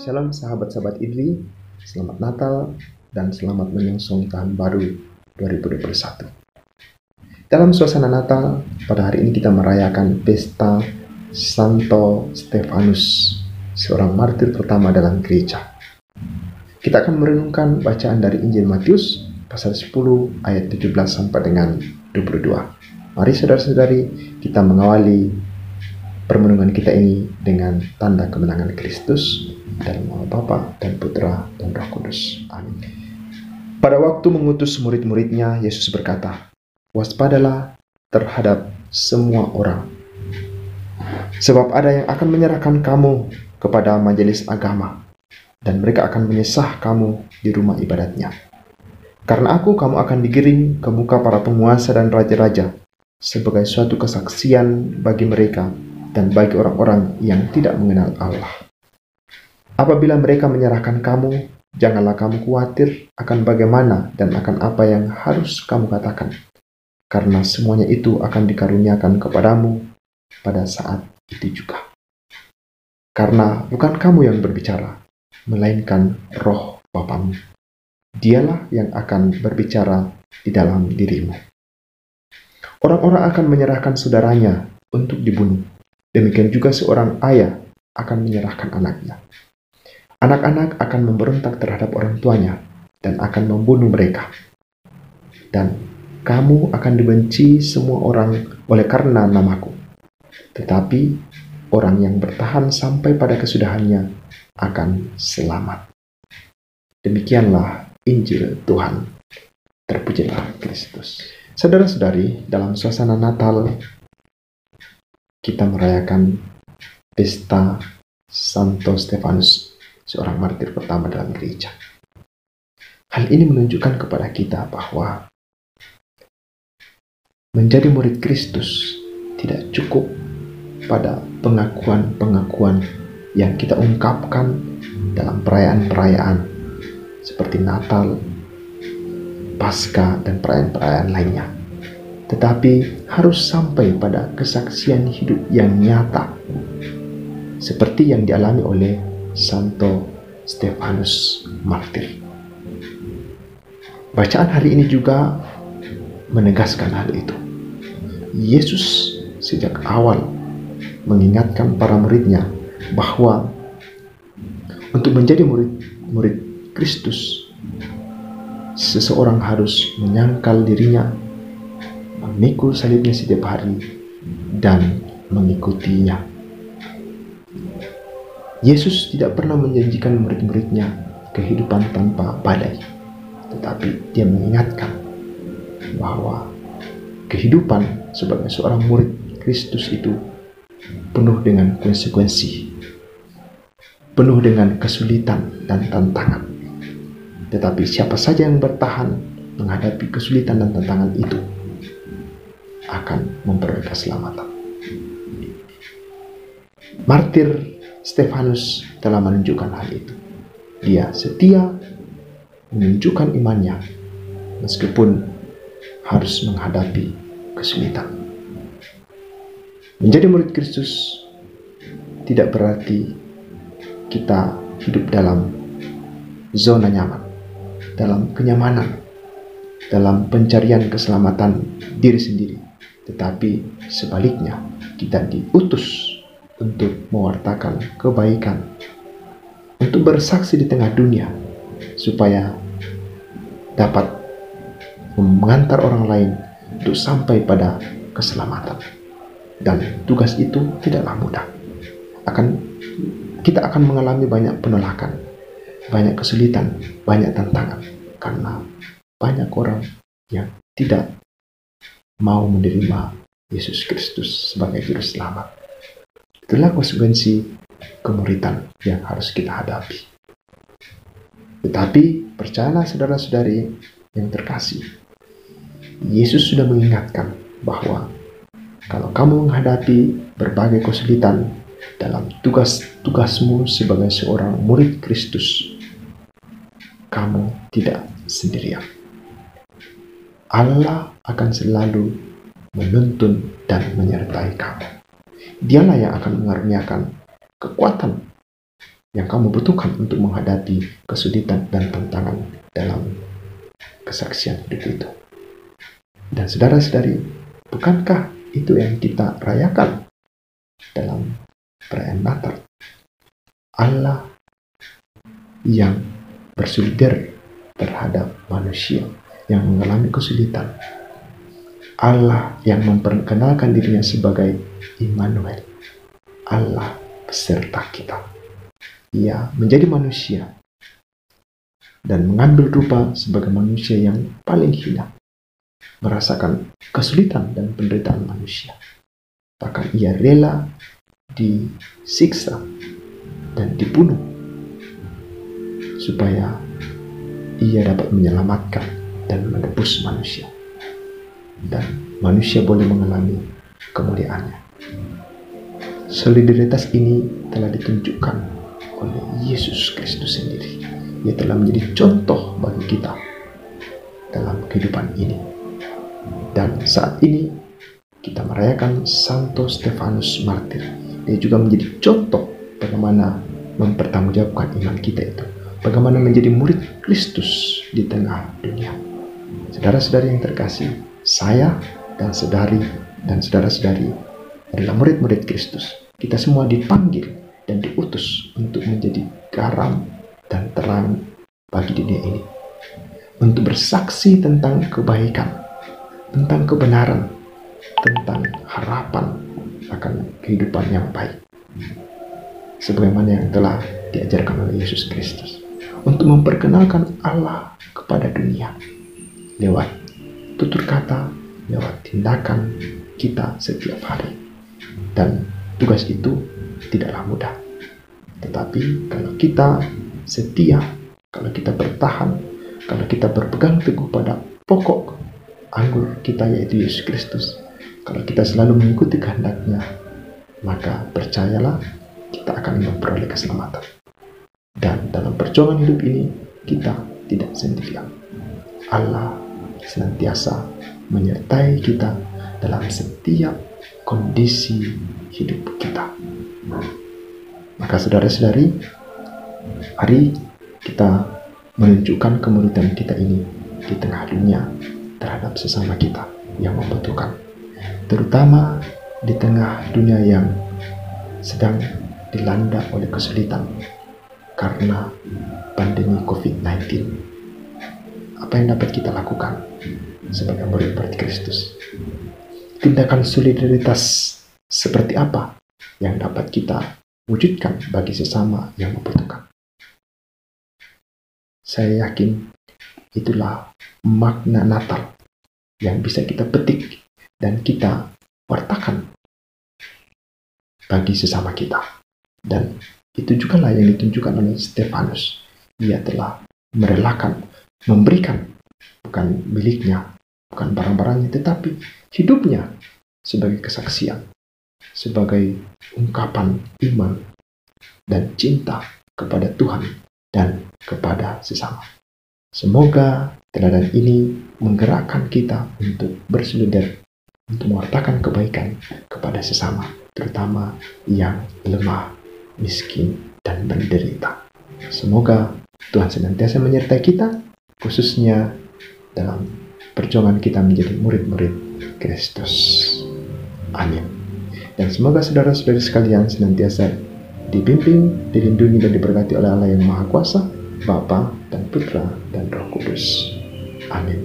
Shalom sahabat-sahabat Idri, selamat Natal dan selamat menyongsong tahun baru 2021. Dalam suasana Natal, pada hari ini kita merayakan pesta Santo Stefanus, seorang martir pertama dalam gereja. Kita akan merenungkan bacaan dari Injil Matius pasal 10 ayat 17 sampai dengan 22. Mari saudara-saudari, kita mengawali permenungan kita ini dengan tanda kemenangan Kristus dalam nama Bapa dan Putra dan Roh Kudus. Amin. Pada waktu mengutus murid-muridnya, Yesus berkata, "Waspadalah terhadap semua orang, sebab ada yang akan menyerahkan kamu kepada majelis agama, dan mereka akan menyesah kamu di rumah ibadatnya. Karena aku, kamu akan digiring ke muka para penguasa dan raja-raja sebagai suatu kesaksian bagi mereka dan bagi orang-orang yang tidak mengenal Allah. Apabila mereka menyerahkan kamu, janganlah kamu khawatir akan bagaimana dan akan apa yang harus kamu katakan, karena semuanya itu akan dikaruniakan kepadamu pada saat itu juga. Karena bukan kamu yang berbicara, melainkan Roh Bapamu. Dialah yang akan berbicara di dalam dirimu. Orang-orang akan menyerahkan saudaranya untuk dibunuh. Demikian juga seorang ayah akan menyerahkan anaknya. Anak-anak akan memberontak terhadap orang tuanya dan akan membunuh mereka. Dan kamu akan dibenci semua orang oleh karena namaku. Tetapi orang yang bertahan sampai pada kesudahannya akan selamat." Demikianlah Injil Tuhan. Terpujilah Kristus. Saudara-saudari, dalam suasana Natal, kita merayakan pesta Santo Stefanus, seorang martir pertama dalam gereja. Hal ini menunjukkan kepada kita bahwa menjadi murid Kristus tidak cukup pada pengakuan-pengakuan yang kita ungkapkan dalam perayaan-perayaan seperti Natal, Paskah, dan perayaan-perayaan lainnya. Tetapi harus sampai pada kesaksian hidup yang nyata, seperti yang dialami oleh Santo Stefanus martir. Bacaan hari ini juga menegaskan hal itu. Yesus sejak awal mengingatkan para muridnya bahwa untuk menjadi murid Kristus, seseorang harus menyangkal dirinya, memikul salibnya setiap hari, dan mengikutinya. Yesus tidak pernah menjanjikan murid-muridnya kehidupan tanpa badai, tetapi dia mengingatkan bahwa kehidupan sebagai seorang murid Kristus itu penuh dengan konsekuensi, penuh dengan kesulitan dan tantangan. Tetapi siapa saja yang bertahan menghadapi kesulitan dan tantangan itu akan memperoleh keselamatan. Martir Stefanus telah menunjukkan hal itu. Dia setia menunjukkan imannya meskipun harus menghadapi kesulitan. Menjadi murid Kristus tidak berarti kita hidup dalam zona nyaman, dalam kenyamanan, dalam pencarian keselamatan diri sendiri. Tetapi sebaliknya, kita diutus untuk mewartakan kebaikan, untuk bersaksi di tengah dunia, supaya dapat mengantar orang lain untuk sampai pada keselamatan. Dan tugas itu tidaklah mudah. Kita akan mengalami banyak penolakan, banyak kesulitan, banyak tantangan, karena banyak orang yang tidak mau menerima Yesus Kristus sebagai juru selamat. Itulah konsekuensi kemuridan yang harus kita hadapi. Tetapi percayalah saudara-saudari yang terkasih, Yesus sudah mengingatkan bahwa kalau kamu menghadapi berbagai kesulitan dalam tugas-tugasmu sebagai seorang murid Kristus, kamu tidak sendirian. Allah akan selalu menuntun dan menyertai kamu. Dialah yang akan mengaruniakan kekuatan yang kamu butuhkan untuk menghadapi kesulitan dan tantangan dalam kesaksian hidup itu. Dan saudara-saudari, bukankah itu yang kita rayakan dalam perayaan Natal? Allah yang bersolider terhadap manusia yang mengalami kesulitan. Allah yang memperkenalkan dirinya sebagai Immanuel, Allah beserta kita. Ia menjadi manusia dan mengambil rupa sebagai manusia yang paling hina, merasakan kesulitan dan penderitaan manusia. Bahkan ia rela disiksa dan dibunuh supaya ia dapat menyelamatkan dan menebus manusia, dan manusia boleh mengalami kemuliaannya. Solidaritas ini telah ditunjukkan oleh Yesus Kristus sendiri. Ia telah menjadi contoh bagi kita dalam kehidupan ini. Dan saat ini kita merayakan Santo Stefanus Martir. Dia juga menjadi contoh bagaimana mempertanggungjawabkan iman kita itu, bagaimana menjadi murid Kristus di tengah dunia. Saudara-saudari yang terkasih, saya dan saudara-saudari adalah murid-murid Kristus. Kita semua dipanggil dan diutus untuk menjadi garam dan terang bagi dunia ini, untuk bersaksi tentang kebaikan, tentang kebenaran, tentang harapan akan kehidupan yang baik, sebagaimana yang telah diajarkan oleh Yesus Kristus, untuk memperkenalkan Allah kepada dunia lewat tutur kata, lewat tindakan kita setiap hari. Dan tugas itu tidaklah mudah, tetapi kalau kita setia, kalau kita bertahan, kalau kita berpegang teguh pada pokok anggur kita, yaitu Yesus Kristus, kalau kita selalu mengikuti kehendaknya, maka percayalah kita akan memperoleh keselamatan. Dan dalam perjuangan hidup ini kita tidak sendirian. Allah senantiasa menyertai kita dalam setiap kondisi hidup kita. Maka saudara-saudari, mari kita menunjukkan kemuridan kita ini di tengah dunia terhadap sesama kita yang membutuhkan, terutama di tengah dunia yang sedang dilanda oleh kesulitan karena pandemi COVID-19. Apa yang dapat kita lakukan sebagai murid-murid Kristus? Tindakan solidaritas seperti apa yang dapat kita wujudkan bagi sesama yang membutuhkan? Saya yakin itulah makna Natal yang bisa kita petik dan kita wartakan bagi sesama kita. Dan itu juga lah yang ditunjukkan oleh Stefanus. Ia telah merelakan, memberikan, bukan miliknya, bukan barang-barangnya, tetapi hidupnya sebagai kesaksian, sebagai ungkapan iman dan cinta kepada Tuhan dan kepada sesama. Semoga teladan ini menggerakkan kita untuk bersolidar, untuk mewartakan kebaikan kepada sesama, terutama yang lemah, miskin, dan menderita. Semoga Tuhan senantiasa menyertai kita, khususnya dalam perjuangan kita menjadi murid-murid Kristus. Amin. Dan semoga saudara-saudari sekalian senantiasa dibimbing, dilindungi, dan diberkati oleh Allah yang Maha Kuasa, Bapa dan Putra dan Roh Kudus. Amin.